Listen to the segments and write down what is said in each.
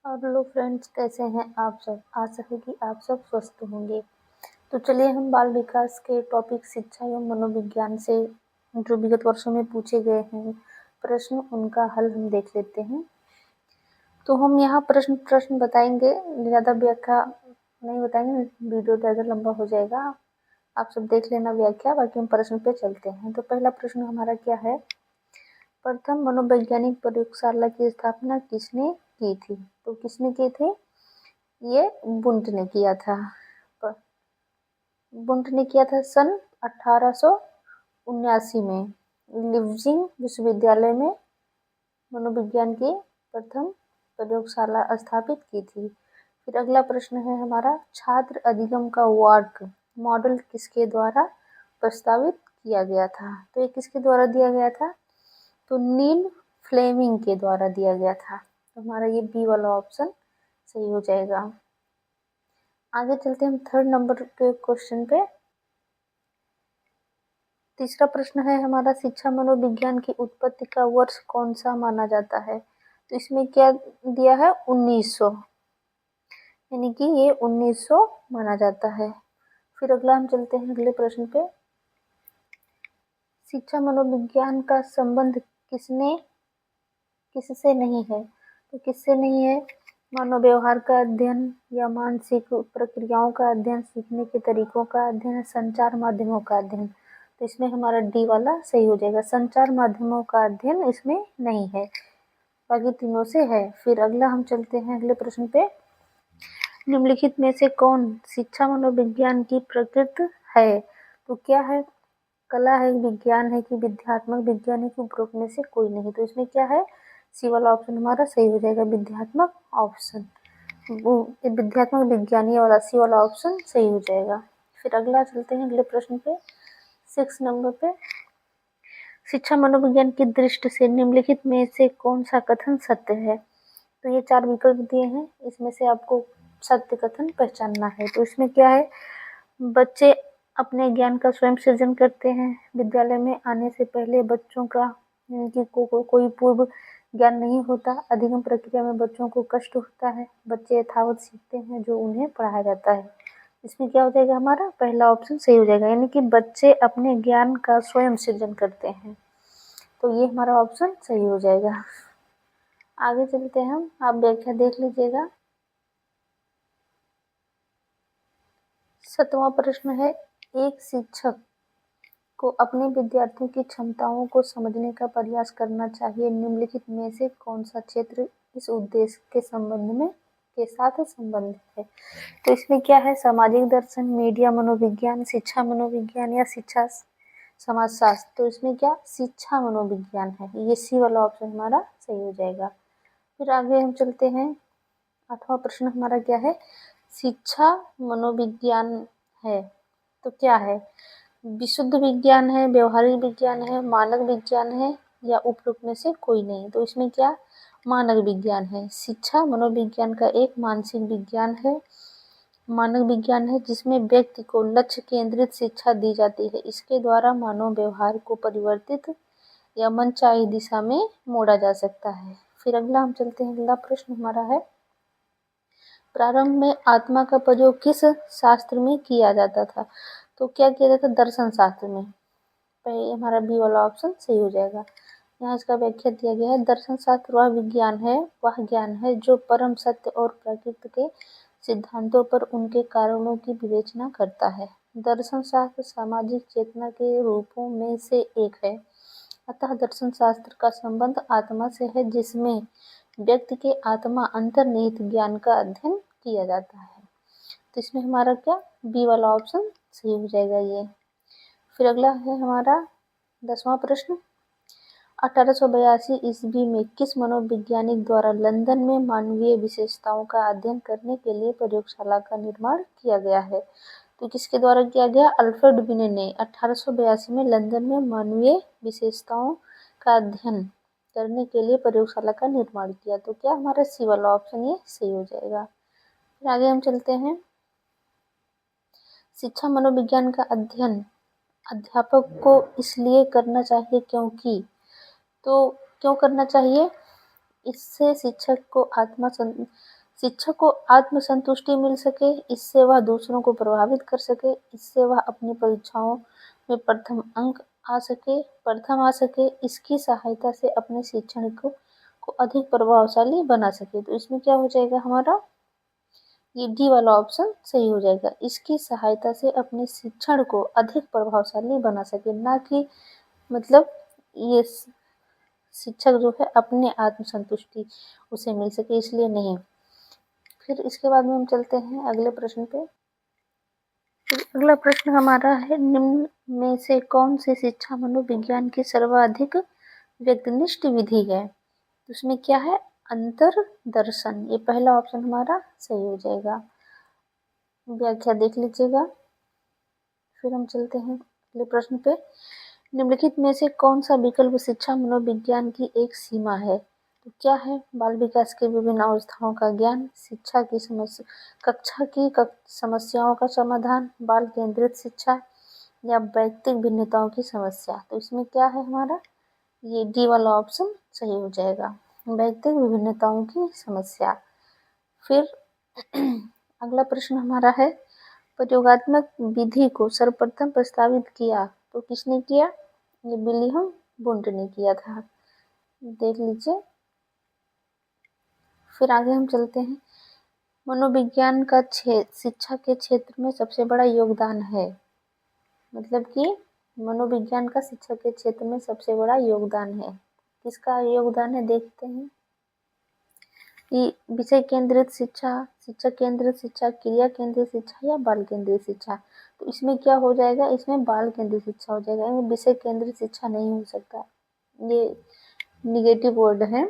और hello friends, कैसे हैं आप सब। आशा है कि आप सब स्वस्थ होंगे। तो चलिए हम बाल विकास के टॉपिक शिक्षा एवं मनोविज्ञान से जो विगत वर्षों में पूछे गए हैं प्रश्न, उनका हल हम देख लेते हैं। तो हम यहाँ प्रश्न प्रश्न बताएंगे, ज़्यादा व्याख्या नहीं बताएंगे, वीडियो ज़्यादा लंबा हो जाएगा। आप सब देख लेना व्याख्या, बाकी हम प्रश्न पे चलते हैं। तो पहला प्रश्न हमारा क्या है, प्रथम मनोवैज्ञानिक प्रयोगशाला की स्थापना किसने की थी। तो किसने की थी, ये बुंट ने किया था। बुंट ने किया था सन 1879 में लिप्जिग विश्वविद्यालय में मनोविज्ञान की प्रथम प्रयोगशाला स्थापित की थी। फिर अगला प्रश्न है हमारा, छात्र अधिगम का वर्क मॉडल किसके द्वारा प्रस्तावित किया गया था। तो ये किसके द्वारा दिया गया था, तो नील फ्लेमिंग के द्वारा दिया गया था। तो हमारा ये बी वाला ऑप्शन सही हो जाएगा। आगे चलते हैं हम थर्ड नंबर के क्वेश्चन पे। तीसरा प्रश्न है हमारा, शिक्षा मनोविज्ञान की उत्पत्ति का वर्ष कौन सा माना जाता है। तो इसमें क्या दिया है, 1900, यानी कि ये 1900 माना जाता है। फिर अगला हम चलते हैं अगले प्रश्न पे। शिक्षा मनोविज्ञान का संबंध किससे नहीं है। तो किससे नहीं है, मानव व्यवहार का अध्ययन या मानसिक प्रक्रियाओं का अध्ययन, सीखने के तरीकों का अध्ययन, संचार माध्यमों का अध्ययन। तो इसमें हमारा डी वाला सही हो जाएगा, संचार माध्यमों का अध्ययन इसमें नहीं है, बाकी तीनों से है। फिर अगला हम चलते हैं अगले प्रश्न पे, निम्नलिखित में से कौन शिक्षा मनोविज्ञान की प्रकृति है। तो क्या है, कला है, विज्ञान है कि विद्यात्मक विज्ञान है कि उपरोक्त में से कोई नहीं। तो इसमें क्या है, सी वाला ऑप्शन हमारा सही हो जाएगा, विद्यात्मक ऑप्शन, वो विद्यात्मक विज्ञान, ये वाला सी वाला ऑप्शन सही हो जाएगा। फिर अगला चलते हैं अगले प्रश्न पे, 6 नंबर पे, शिक्षा मनोविज्ञान की दृष्टि से निम्नलिखित में से कौन सा कथन सत्य है। तो ये 4 विकल्प दिए हैं, इसमें से आपको सत्य कथन पहचानना है। तो इसमें क्या है, बच्चे अपने ज्ञान का स्वयं सृजन करते हैं, विद्यालय में आने से पहले बच्चों का कि कोई पूर्व ज्ञान नहीं होता, अधिगम प्रक्रिया में बच्चों को कष्ट होता है, बच्चे यथावत सीखते हैं जो उन्हें पढ़ाया जाता है। इसमें क्या हो जाएगा, हमारा पहला ऑप्शन सही हो जाएगा, यानी कि बच्चे अपने ज्ञान का स्वयं सृजन करते हैं। तो ये हमारा ऑप्शन सही हो जाएगा। आगे चलते हैं हम, आप व्याख्या देख लीजिएगा। 7वां प्रश्न है, एक शिक्षक को अपने विद्यार्थियों की क्षमताओं को समझने का प्रयास करना चाहिए, निम्नलिखित में से कौन सा क्षेत्र इस उद्देश्य के संबंध में के साथ संबंधित है। तो इसमें क्या है, सामाजिक दर्शन, मीडिया मनोविज्ञान, शिक्षा मनोविज्ञान या शिक्षा समाजशास्त्र। तो इसमें क्या, शिक्षा मनोविज्ञान है, ये सी वाला ऑप्शन हमारा सही हो जाएगा। फिर आगे हम चलते हैं, 8वां प्रश्न हमारा क्या है, शिक्षा मनोविज्ञान है तो क्या है, विशुद्ध विज्ञान है, व्यवहारिक विज्ञान है, मानक विज्ञान है या उपरोक्त में से कोई नहीं। तो इसमें क्या, मानक विज्ञान है। शिक्षा मनोविज्ञान का एक मानसिक विज्ञान है, मानक विज्ञान है, जिसमें व्यक्ति को लक्ष्य केंद्रित शिक्षा दी जाती है। इसके द्वारा मानव व्यवहार को परिवर्तित या मनचाही दिशा में मोड़ा जा सकता है। फिर अगला हम चलते हैं, अगला प्रश्न हमारा है, प्रारंभ में आत्मा का प्रयोग किस शास्त्र में किया जाता था। तो क्या किया जाता था, दर्शन शास्त्र में। पहले हमारा बी वाला ऑप्शन सही हो जाएगा। यहाँ इसका व्याख्या दिया गया है, दर्शन शास्त्र वह विज्ञान है, वह ज्ञान है जो परम सत्य और प्रकृति के सिद्धांतों पर उनके कारणों की विवेचना करता है। दर्शन शास्त्र सामाजिक चेतना के रूपों में से एक है, अतः दर्शन शास्त्र का संबंध आत्मा से है, जिसमें व्यक्ति के आत्मा अंतर्निहित ज्ञान का अध्ययन किया जाता है। तो इसमें हमारा क्या, बी वाला ऑप्शन सही हो जाएगा ये। फिर अगला है हमारा 10वां प्रश्न, 1882 ईस्वी में किस मनोवैज्ञानिक द्वारा लंदन में मानवीय विशेषताओं का अध्ययन करने के लिए प्रयोगशाला का निर्माण किया गया है। तो किसके द्वारा किया गया, अल्फ्रेड बिने ने 1882 में लंदन में मानवीय विशेषताओं का अध्ययन करने के लिए प्रयोगशाला का निर्माण किया। तो क्या हमारा सी वाला ऑप्शन ये सही हो जाएगा। फिर आगे हम चलते हैं, शिक्षा मनोविज्ञान का अध्ययन अध्यापक को इसलिए करना चाहिए क्योंकि, तो क्यों करना चाहिए, इससे शिक्षक को आत्मसंतुष्टि मिल सके, इससे वह दूसरों को प्रभावित कर सके, इससे वह अपनी परीक्षाओं में प्रथम आ सके, इसकी सहायता से अपने शिक्षण को अधिक प्रभावशाली बना सके। तो इसमें क्या हो जाएगा हमारा, ये डी वाला ऑप्शन सही हो जाएगा। इसकी सहायता से अपने शिक्षण को अधिक प्रभावशाली बना सके, ना कि मतलब ये शिक्षक जो है अपने आत्मसंतुष्टि उसे मिल सके, इसलिए नहीं। फिर इसके बाद में हम चलते हैं अगले प्रश्न पे। अगला प्रश्न हमारा है, निम्न में से कौन सी शिक्षा मनोविज्ञान की सर्वाधिक व्यक्तिनिष्ठ विधि है? तो उसमें क्या है, अंतर्दर्शन। ये पहला ऑप्शन हमारा सही हो जाएगा। व्याख्या देख लीजिएगा। फिर हम चलते हैं अगले प्रश्न पे। निम्नलिखित में से कौन सा विकल्प शिक्षा मनोविज्ञान की एक सीमा है? तो क्या है, बाल विकास के विभिन्न अवस्थाओं का ज्ञान, शिक्षा की समस्या, कक्षा की समस्याओं का समाधान, बाल केंद्रित शिक्षा या व्यक्तिक भिन्नताओं की समस्या। तो इसमें क्या है हमारा, ये डी वाला ऑप्शन सही हो जाएगा, व्यक्तिक विभिन्नताओं की समस्या। फिर अगला प्रश्न हमारा है, प्रयोगात्मक विधि को सर्वप्रथम प्रस्तावित किया तो किसने किया? ये विलियम वुंड ने किया था, देख लीजिए। फिर आगे हम चलते हैं, मनोविज्ञान का शिक्षा के क्षेत्र में सबसे बड़ा योगदान है। मतलब कि मनोविज्ञान का शिक्षा के क्षेत्र में सबसे बड़ा योगदान है, किसका योगदान है देखते हैं। कि विषय केंद्रित शिक्षा, शिक्षक केंद्रित शिक्षा, क्रिया केंद्रित शिक्षा या बाल केंद्रित शिक्षा। तो इसमें क्या हो जाएगा, इसमें बाल केंद्रित शिक्षा हो जाएगा, इसमें विषय केंद्रित शिक्षा नहीं हो सकता, ये निगेटिव वर्ड है।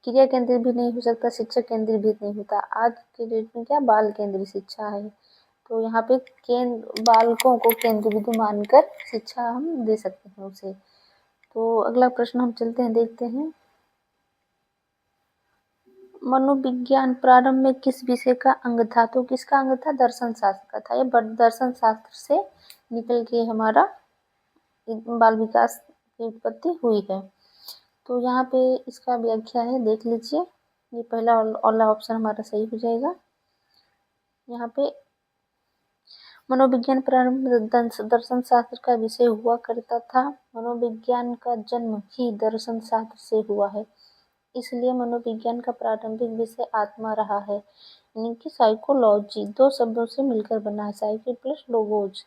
क्रिया केंद्रित भी नहीं हो सकता, शिक्षक केंद्रित भी नहीं होता। आज के डेट में क्या बाल केंद्रित शिक्षा है, तो यहाँ पे बालकों को केंद्र बिंदु मानकर शिक्षा हम दे सकते हैं उसे। तो अगला प्रश्न हम चलते हैं, देखते हैं। मनोविज्ञान प्रारंभ में किस विषय का अंग था? तो किसका अंग था? दर्शन शास्त्र का था। ये दर्शन शास्त्र से निकल के हमारा बाल विकास की उत्पत्ति हुई है। तो यहाँ पे इसका व्याख्या है, देख लीजिए। ये पहला वाला ऑप्शन हमारा सही हो जाएगा। यहाँ पे मनोविज्ञान प्रारंभ में दर्शन शास्त्र का विषय हुआ करता था। मनोविज्ञान का जन्म ही दर्शन शास्त्र से हुआ है, इसलिए मनोविज्ञान का प्रारंभिक विषय आत्मा रहा है, यानी कि साइकोलॉजी दो शब्दों से मिलकर बना है, साइकी प्लस लोगोज।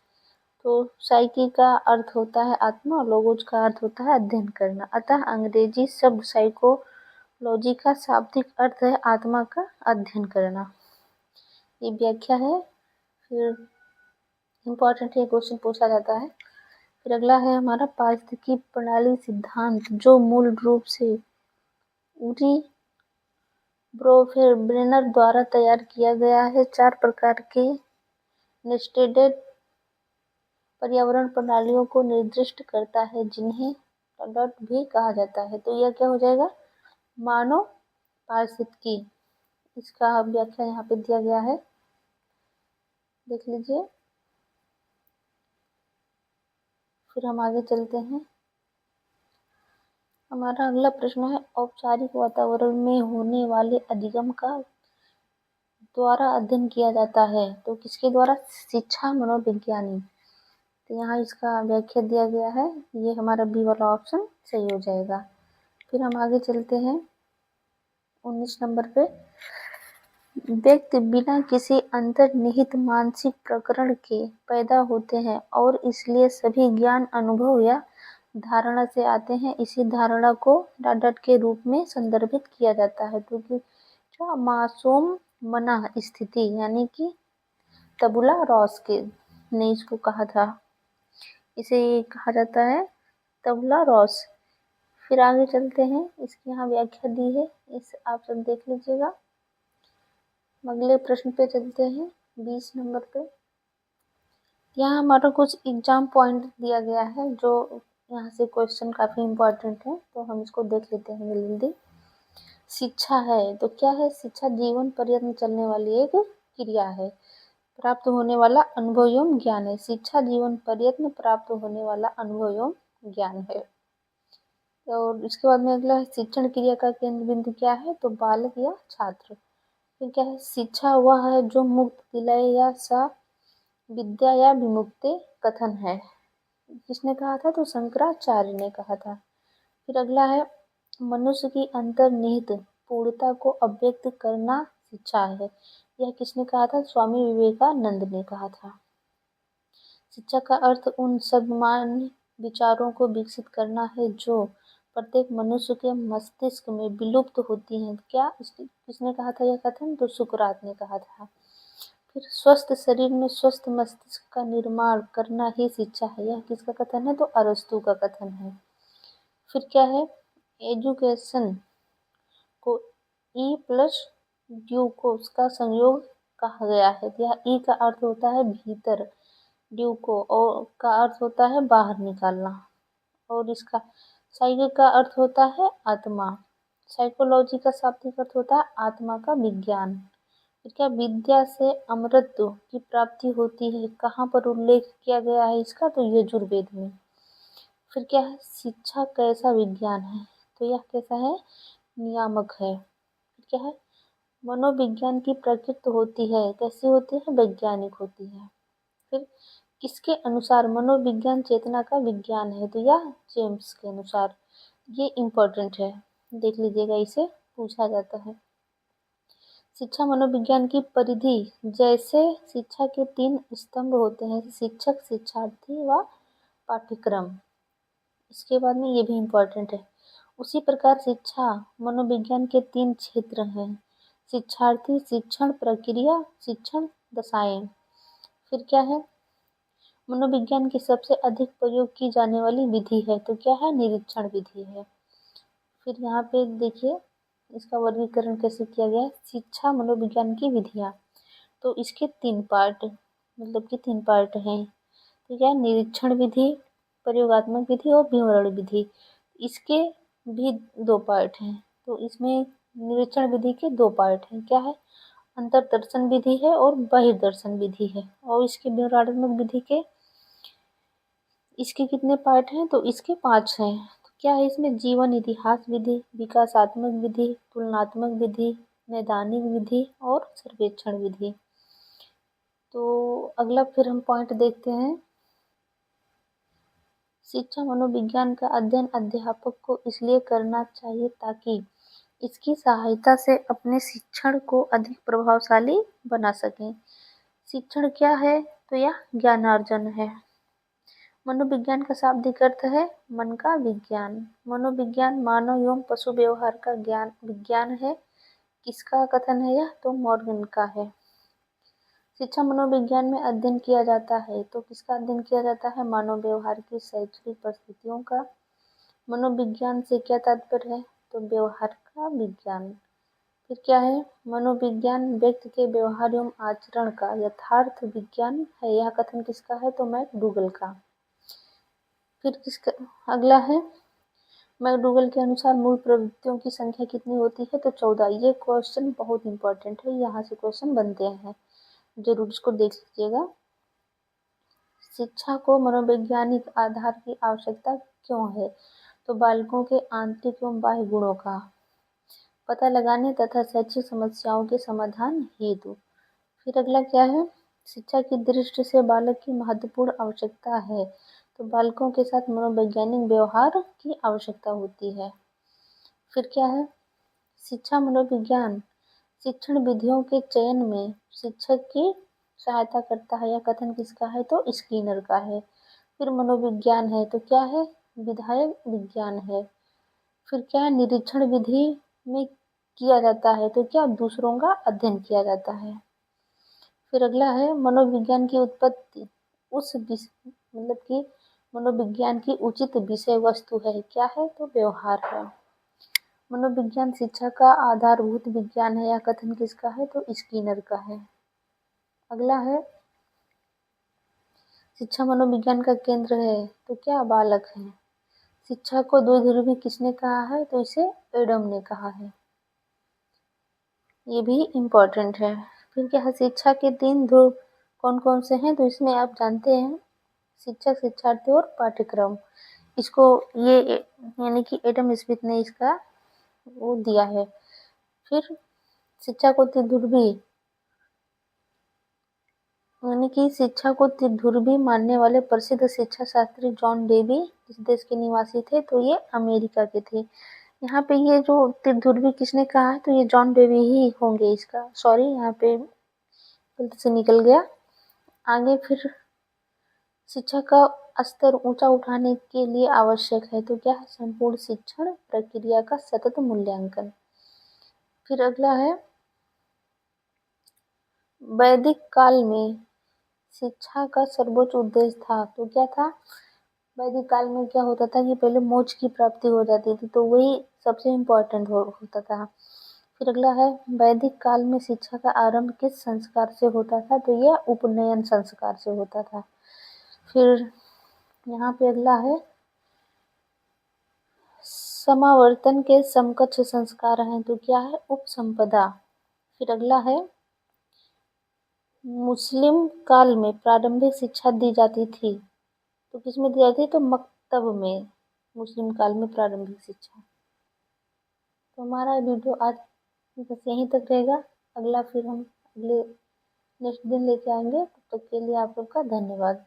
तो साइकी का अर्थ होता है आत्मा और लोगोज का अर्थ होता है अध्ययन करना। अतः अंग्रेजी शब्द साइकोलॉजी का शाब्दिक अर्थ है आत्मा का अध्ययन करना। ये व्याख्या है। फिर इम्पोर्टेंट ये क्वेश्चन पूछा जाता है। फिर अगला है हमारा पारिस्थितिकी प्रणाली सिद्धांत, जो मूल रूप से उरी ब्रेनर द्वारा तैयार किया गया है। 4 प्रकार के नेस्टेड पर्यावरण प्रणालियों को निर्दिष्ट करता है, जिन्हें डॉट भी कहा जाता है। तो यह क्या हो जाएगा, मानव पारिस्थितिकी। इसका व्याख्या यहाँ पे दिया गया है, देख लीजिए। फिर हम आगे चलते हैं। हमारा अगला प्रश्न है, औपचारिक वातावरण में होने वाले अधिगम का द्वारा अध्ययन किया जाता है। तो किसके द्वारा? शिक्षा मनोविज्ञानी। तो यहाँ इसका व्याख्या दिया गया है, ये हमारा बी वाला ऑप्शन सही हो जाएगा। फिर हम आगे चलते हैं 19 नंबर पे, व्यक्ति बिना किसी अंतर्निहित मानसिक प्रकरण के पैदा होते हैं और इसलिए सभी ज्ञान अनुभव या धारणा से आते हैं। इसी धारणा को डाडट के रूप में संदर्भित किया जाता है। तो क्या मासूम मना स्थिति, यानी कि तबुला रॉस के ने इसको कहा था, इसे कहा जाता है तबुला रॉस। फिर आगे चलते हैं, इसकी यहाँ व्याख्या दी है, इस आप सब देख लीजिएगा। अगले प्रश्न पे चलते हैं 20 नंबर पे। यहाँ हमारा कुछ एग्जाम पॉइंट दिया गया है, जो यहाँ से क्वेश्चन काफ़ी इम्पोर्टेंट है, तो हम इसको देख लेते हैं जल्दी। शिक्षा है, तो क्या है? शिक्षा जीवन पर्यंत चलने वाली एक क्रिया है, प्राप्त होने वाला अनुभव एवं ज्ञान है। शिक्षा जीवन पर्यंत प्राप्त होने वाला अनुभव एवं ज्ञान है। और इसके बाद में अगला है शिक्षण क्रिया का केंद्र बिंदु क्या है, तो बालक या छात्र। फिर क्या है, शिक्षा वह है जो मुक्त दिलाए या सा विद्या या विमुक्ति कथन है। किसने कहा था, तो शंकराचार्य ने कहा था। फिर अगला है मनुष्य की अंतर्निहित पूर्णता को अभिव्यक्त करना शिक्षा है। यह किसने कहा था, स्वामी विवेकानंद ने कहा था। शिक्षा का अर्थ उन सद्मान्य विचारों को विकसित करना है जो प्रत्येक मनुष्य के मस्तिष्क में विलुप्त होती हैं। क्या किसने कहा था यह कथन, तो सुकरात ने कहा था। फिर स्वस्थ शरीर में स्वस्थ मस्तिष्क का निर्माण करना ही शिक्षा है। यह किसका कथन है, तो अरस्तु का कथन है। फिर क्या है, एजुकेशन को ई प्लस ड्यू को उसका संयोग कहा गया है। यह ई का अर्थ होता है भीतर, ड्यू को और का अर्थ होता है बाहर निकालना, और इसका साइको का अर्थ होता है आत्मा। साइकोलॉजी का शाब्दिक अर्थ होता है आत्मा का विज्ञान। फिर क्या, विद्या से अमृत की प्राप्ति होती है, कहाँ पर उल्लेख किया गया है इसका, तो यजुर्वेद में। फिर क्या है, शिक्षा कैसा विज्ञान है, तो यह कैसा है, नियामक है। फिर क्या है, मनोविज्ञान की प्रकृति होती है, कैसी होती है, वैज्ञानिक होती है। फिर किसके अनुसार मनोविज्ञान चेतना का विज्ञान है, तो यह जेम्स के अनुसार। ये इम्पोर्टेंट है, देख लीजिएगा, इसे पूछा जाता है। शिक्षा मनोविज्ञान की परिधि, जैसे शिक्षा के 3 स्तंभ होते हैं, शिक्षक, शिक्षार्थी व पाठ्यक्रम। इसके बाद में ये भी इम्पोर्टेंट है। उसी प्रकार शिक्षा मनोविज्ञान के 3 क्षेत्र हैं, शिक्षार्थी, शिक्षण प्रक्रिया, शिक्षण दशाएं। फिर क्या है, मनोविज्ञान की सबसे अधिक प्रयोग की जाने वाली विधि है, तो क्या है, निरीक्षण विधि है। फिर यहाँ पे देखिए इसका वर्गीकरण कैसे किया गया है, शिक्षा मनोविज्ञान की विधियाँ, तो इसके 3 पार्ट, मतलब कि 3 पार्ट हैं। तो क्या, निरीक्षण विधि, प्रयोगात्मक विधि और विवरण विधि। इसके भी 2 पार्ट हैं, तो इसमें निरीक्षण विधि के 2 पार्ट हैं, क्या है, अंतरदर्शन विधि है और बहिर्दर्शन विधि है। और इसके विवरणात्मक विधि के इसके कितने पार्ट हैं, तो इसके 5 हैं। तो क्या है इसमें, जीवन इतिहास विधि, विकासात्मक विधि, तुलनात्मक विधि, नैदानिक विधि और सर्वेक्षण विधि। तो अगला फिर हम पॉइंट देखते हैं। शिक्षा मनोविज्ञान का अध्ययन अध्यापक को इसलिए करना चाहिए ताकि इसकी सहायता से अपने शिक्षण को अधिक प्रभावशाली बना सकें। शिक्षण क्या है, तो यह ज्ञानार्जन है। मनोविज्ञान का शाब्दिक अर्थ है मन का विज्ञान। मनोविज्ञान मानव एवं पशु व्यवहार का ज्ञान विज्ञान है। किसका कथन है यह, तो मॉर्गन का है। शिक्षा मनोविज्ञान में अध्ययन किया जाता है, तो किसका अध्ययन किया जाता है, मानव व्यवहार की शैक्षणिक परिस्थितियों का। मनोविज्ञान से क्या तात्पर्य है, तो व्यवहार का विज्ञान। फिर क्या है, मनोविज्ञान व्यक्ति के व्यवहार एवं आचरण का यथार्थ विज्ञान है। यह कथन किसका है, तो मैकडूगल का। फिर किसका अगला है, मैकडूगल के अनुसार मूल प्रवृत्तियों की संख्या कितनी होती है, तो 14। ये क्वेश्चन बहुत इंपॉर्टेंट है, यहाँ से क्वेश्चन बनते हैं, जरूर इसको देख लीजिएगा। शिक्षा को मनोवैज्ञानिक आधार की आवश्यकता क्यों है, तो बालकों के आंतरिक एवं बाह्य गुणों का पता लगाने तथा शैक्षिक समस्याओं के समाधान हेतु। फिर अगला क्या है, शिक्षा की दृष्टि से बालक की महत्वपूर्ण आवश्यकता है, तो बालकों के साथ मनोवैज्ञानिक व्यवहार की आवश्यकता होती है। फिर क्या है, शिक्षा मनोविज्ञान शिक्षण विधियों के चयन में शिक्षक की सहायता करता है। यह कथन किसका है, तो स्किनर का है। फिर मनोविज्ञान है, तो क्या है, विधायक विज्ञान है। फिर क्या है, निरीक्षण विधि में किया जाता है, तो क्या, दूसरों का अध्ययन किया जाता है। फिर अगला है, मनोविज्ञान की उत्पत्ति उस मतलब कि मनोविज्ञान की उचित विषय वस्तु है, क्या है, तो व्यवहार है। मनोविज्ञान शिक्षा का आधारभूत विज्ञान है। यह कथन किसका है, तो स्किनर का है। अगला है, शिक्षा मनोविज्ञान का केंद्र है, तो क्या, बालक है। शिक्षा को द्विध्रुवी किसने कहा है, तो इसे एडम ने कहा है। ये भी इम्पोर्टेंट है। फिर क्या है, शिक्षा के 3 ध्रुव कौन कौन से हैं, तो इसमें आप जानते हैं, शिक्षक, शिक्षार्थी और पाठ्यक्रम। इसको ये यानी कि एडम स्मिथ ने इसका वो दिया है। फिर शिक्षा को त्रिधुर्वी यानी कि शिक्षा को त्रिधुर्वी मानने वाले प्रसिद्ध शिक्षा शास्त्री जॉन डेवी किस देश के निवासी थे? तो ये अमेरिका के थे। यहाँ पे ये जो त्रिधुर्वी किसने कहा है? तो ये जॉन डेवी ही होंगे इसका। सॉरी, यहाँ पे गलती से निकल गया। आगे फिर शिक्षा का स्तर ऊंचा उठाने के लिए आवश्यक है तो क्या है? संपूर्ण शिक्षण प्रक्रिया का सतत मूल्यांकन। फिर अगला है वैदिक काल में शिक्षा का सर्वोच्च उद्देश्य था तो क्या था? वैदिक काल में क्या होता था कि पहले मोक्ष की प्राप्ति हो जाती थी तो वही सबसे इम्पोर्टेंट होता था। फिर अगला है वैदिक काल में शिक्षा का आरंभ किस संस्कार से होता था? तो यह उपनयन संस्कार से होता था। फिर यहाँ पे अगला है समावर्तन के समकक्ष संस्कार हैं तो क्या है? उपसंपदा। फिर अगला है मुस्लिम काल में प्रारंभिक शिक्षा दी जाती थी तो किसमें दी जाती है? तो मकतब में मुस्लिम काल में प्रारंभिक शिक्षा। तो हमारा वीडियो आज बस यहीं तक रहेगा। अगला फिर हम अगले नेक्स्ट दिन लेके आएंगे। तब तक के लिए आप लोग का धन्यवाद।